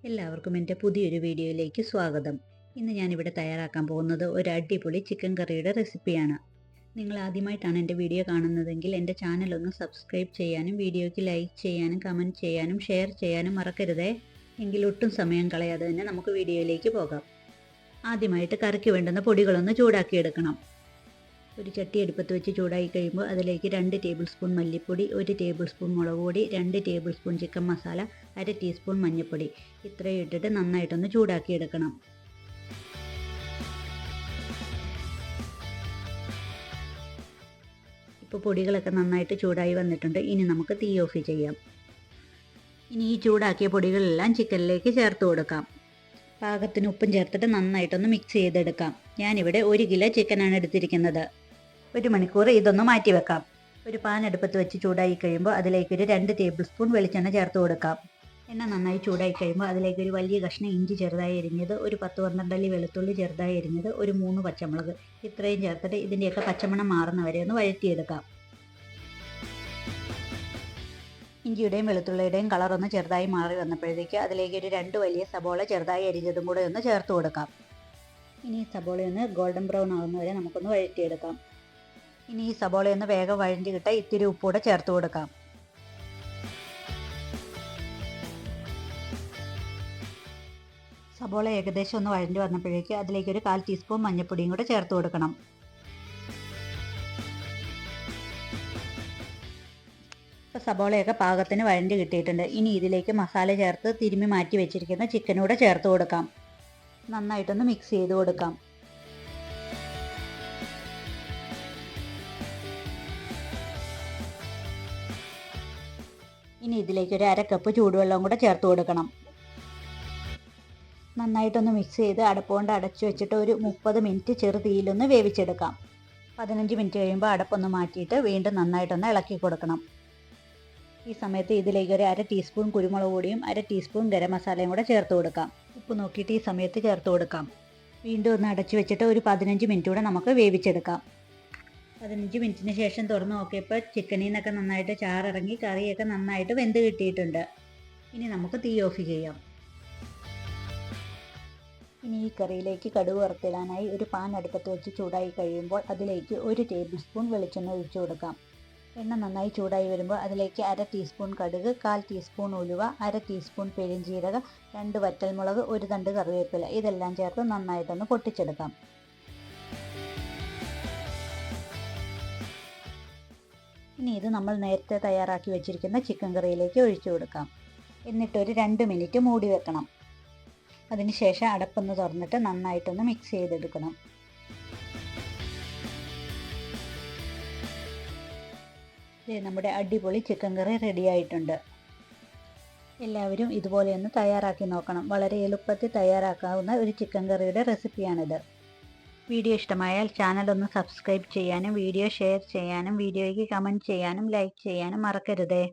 എല്ലാവർക്കും എൻ്റെ പുതിയൊരു വീഡിയോയിലേക്ക് സ്വാഗതം. ഇന്ന് ഞാനിവിടെ തയ്യാറാക്കാൻ പോകുന്നത് ഒരു അടിപൊളി ചിക്കൻ കറിയുടെ റെസിപ്പിയാണ്. നിങ്ങൾ ആദ്യമായിട്ടാണ് എൻ്റെ വീഡിയോ കാണുന്നതെങ്കിൽ എൻ്റെ ചാനൽ ഒന്ന് സബ്സ്ക്രൈബ് ചെയ്യാനും വീഡിയോയ്ക്ക് ലൈക്ക് ചെയ്യാനും കമൻറ്റ് ചെയ്യാനും ഷെയർ ചെയ്യാനും മറക്കരുതേ. എങ്കിൽ ഒട്ടും സമയം കളയാതെ തന്നെ നമുക്ക് വീഡിയോയിലേക്ക് പോകാം. ആദ്യമായിട്ട് കറിക്ക് വേണ്ടുന്ന പൊടികളൊന്ന് ചൂടാക്കിയെടുക്കണം. ഒരു ചട്ടി അടുപ്പത്ത് വെച്ച് ചൂടായി കഴിയുമ്പോൾ അതിലേക്ക് 2 ടേബിൾ സ്പൂൺ മല്ലിപ്പൊടി, 1 ടേബിൾ സ്പൂൺ മുളക് പൊടി, 2 table spoon chicken masala, 1/2 teaspoon മഞ്ഞൾപ്പൊടി ഇത്രയും ഇട്ടിട്ട് നന്നായിട്ടൊന്ന് ചൂടാക്കിയെടുക്കണം. ഇപ്പോൾ പൊടികളൊക്കെ നന്നായിട്ട് ചൂടായി വന്നിട്ടുണ്ട്. ഇനി നമുക്ക് തീ ഓഫ് ചെയ്യാം. ഇനി ഈ ചൂടാക്കിയ പൊടികളെല്ലാം ചിക്കനിലേക്ക് ചേർത്ത് കൊടുക്കാം. പാകത്തിന് ഉപ്പും ചേർത്തിട്ട് നന്നായിട്ടൊന്ന് മിക്സ് ചെയ്തെടുക്കാം. ഞാനിവിടെ 1 കിലോ ചിക്കനാണ് എടുത്തിരിക്കുന്നത്. 1 മണിക്കൂർ ഇതൊന്ന് മാറ്റി വെക്കാം. ഒരു പാൻ അടുപ്പത്ത് വെച്ച് ചൂടായി കഴിയുമ്പോൾ അതിലേക്ക് ഒരു 2 ടേബിൾ സ്പൂൺ വെളിച്ചെണ്ണ ചേർത്ത് കൊടുക്കാം. എണ്ണ നന്നായി ചൂടായി കഴിയുമ്പോൾ അതിലേക്ക് ഒരു വലിയ കഷ്ണം ഇഞ്ചി ചെറുതായി അരിഞ്ഞത്, ഒരു 10-12 അല്ലി വെളുത്തുള്ളി ചെറുതായി അരിഞ്ഞത്, ഒരു 3 പച്ചമുളക് ഇത്രയും ചേർത്തിട്ട് ഇതിൻ്റെയൊക്കെ പച്ചമണം മാറുന്ന വരെ ഒന്ന് വഴറ്റിയെടുക്കാം. ഇഞ്ചിയുടെയും വെളുത്തുള്ളിയുടെയും കളറൊന്ന് ചെറുതായി മാറി വന്നപ്പോഴത്തേക്ക് അതിലേക്ക് ഒരു 2 വലിയ സബോള ചെറുതായി അരിഞ്ഞതും കൂടെ ഒന്ന് ചേർത്ത് കൊടുക്കാം. ഇനി സബോളയൊന്ന് ഗോൾഡൻ ബ്രൗൺ ആകുന്നവരെ നമുക്കൊന്ന് വഴറ്റിയെടുക്കാം. ഇനി ഈ സബോളയൊന്ന് വേഗം വഴഞ്ഞ് കിട്ടാൻ ഇത്തിരി ഉപ്പൂടെ ചേർത്ത് കൊടുക്കാം. സബോള ഏകദേശം ഒന്ന് വഴഞ്ഞ് വന്നപ്പോഴേക്ക് അതിലേക്ക് ഒരു 1/4 ടീസ്പൂൺ മഞ്ഞൾപ്പൊടിയും കൂടെ ചേർത്ത് കൊടുക്കണം. ഇപ്പോൾ സബോളയൊക്കെ പാകത്തിന് വഴഞ്ഞ് കിട്ടിയിട്ടുണ്ട്. ഇനി ഇതിലേക്ക് മസാല ചേർത്ത് തിരുമ്മി മാറ്റി വെച്ചിരിക്കുന്ന ചിക്കനൂടെ ചേർത്ത് കൊടുക്കാം. നന്നായിട്ടൊന്ന് മിക്സ് ചെയ്ത് കൊടുക്കാം. ഇനി ഇതിലേക്ക് ഒരു 1/2 കപ്പ് ചൂടുവെള്ളം കൂടെ ചേർത്ത് കൊടുക്കണം. നന്നായിട്ടൊന്ന് മിക്സ് ചെയ്ത് അടപ്പുകൊണ്ട് അടച്ചു വെച്ചിട്ട് ഒരു 30 മിനിറ്റ് ചെറു തീയിലൊന്ന് വേവിച്ചെടുക്കാം. 15 മിനിറ്റ് കഴിയുമ്പോൾ അടപ്പൊന്ന് മാറ്റിയിട്ട് വീണ്ടും നന്നായിട്ടൊന്ന് ഇളക്കി കൊടുക്കണം. ഈ സമയത്ത് ഇതിലേക്ക് ഒരു 1/2 ടീസ്പൂൺ കുരുമുളക് പൊടിയും 1/2 ടീസ്പൂൺ ഗരം മസാലയും കൂടെ ചേർത്ത് കൊടുക്കാം. ഉപ്പ് നോക്കിയിട്ട് ഈ സമയത്ത് ചേർത്ത് കൊടുക്കാം. വീണ്ടും ഒന്ന് അടച്ചു വെച്ചിട്ട് ഒരു 15 മിനിറ്റ് കൂടെ നമുക്ക് വേവിച്ചെടുക്കാം. 15 മിനിറ്റിന് ശേഷം തുറന്ന് നോക്കിയപ്പോൾ ചിക്കനിൽ നിന്നൊക്കെ നന്നായിട്ട് ചാറിറങ്ങി കറിയൊക്കെ നന്നായിട്ട് വെന്ത് കിട്ടിയിട്ടുണ്ട്. ഇനി നമുക്ക് തീ ഓഫ് ചെയ്യാം. ഇനി ഈ കറിയിലേക്ക് കടുക് വറുത്തിടാനായി ഒരു പാൻ അടുപ്പത്ത് വെച്ച് ചൂടായി കഴിയുമ്പോൾ അതിലേക്ക് 1 ടേബിൾ സ്പൂൺ വെളിച്ചെണ്ണ ഒഴിച്ചു കൊടുക്കാം. എണ്ണ നന്നായി ചൂടായി വരുമ്പോൾ അതിലേക്ക് 1/2 ടീസ്പൂൺ കടുക്, 1/4 ടീസ്പൂൺ ഉലുവ, 1/2 ടീസ്പൂൺ പെരുംജീരകം, 2 വറ്റൽമുളക്, 1 തണ്ട് കറിവേപ്പില ഇതെല്ലാം ചേർത്ത് നന്നായിട്ടൊന്ന് പൊട്ടിച്ചെടുക്കാം. ഇനി ഇത് നമ്മൾ നേരത്തെ തയ്യാറാക്കി വെച്ചിരിക്കുന്ന ചിക്കൻ കറിയിലേക്ക് ഒഴിച്ചു കൊടുക്കാം. എന്നിട്ടൊരു 2 മിനിറ്റ് മൂടി വെക്കണം. അതിനുശേഷം അടപ്പൊന്ന് തുറന്നിട്ട് നന്നായിട്ടൊന്ന് മിക്സ് ചെയ്തെടുക്കണം. നമ്മുടെ അടിപൊളി ചിക്കൻ കറി റെഡി ആയിട്ടുണ്ട്. എല്ലാവരും ഇതുപോലെ ഒന്ന് തയ്യാറാക്കി നോക്കണം. വളരെ എളുപ്പത്തിൽ തയ്യാറാക്കാവുന്ന ഒരു ചിക്കൻ കറിയുടെ റെസിപ്പിയാണിത്. വീഡിയോ ഇഷ്ടമായാൽ ചാനൽ ഒന്ന് സബ്സ്ക്രൈബ് ചെയ്യാനും വീഡിയോ ഷെയർ ചെയ്യാനും വീഡിയോയ്ക്ക് കമൻറ്റ് ചെയ്യാനും ലൈക്ക് ചെയ്യാനും മറക്കരുതേ.